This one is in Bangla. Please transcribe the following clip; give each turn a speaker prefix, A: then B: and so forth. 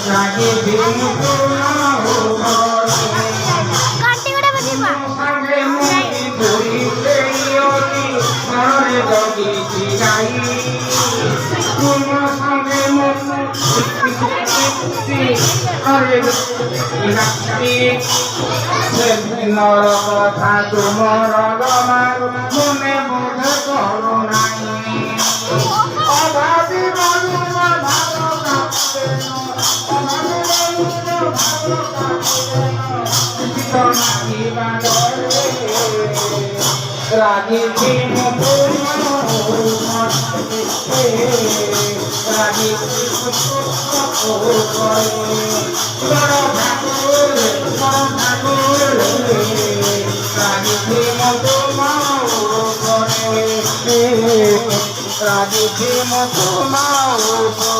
A: রাগে ভীমতো নাও করে
B: কান্তি করে বাজিবা
A: সামনে মুক্তি ধরিতে অতি মরণে জগিছি গাই তোমার সামনে মুক্তি আরে রাখি নর কথা তোমার আমার মনে বোধ করো নাই অভাবী মানুষ ভালো কাঁদবে অভাবী মানুষ ভালো কাঁদবে রাগে মতো রাগে রাগে মতো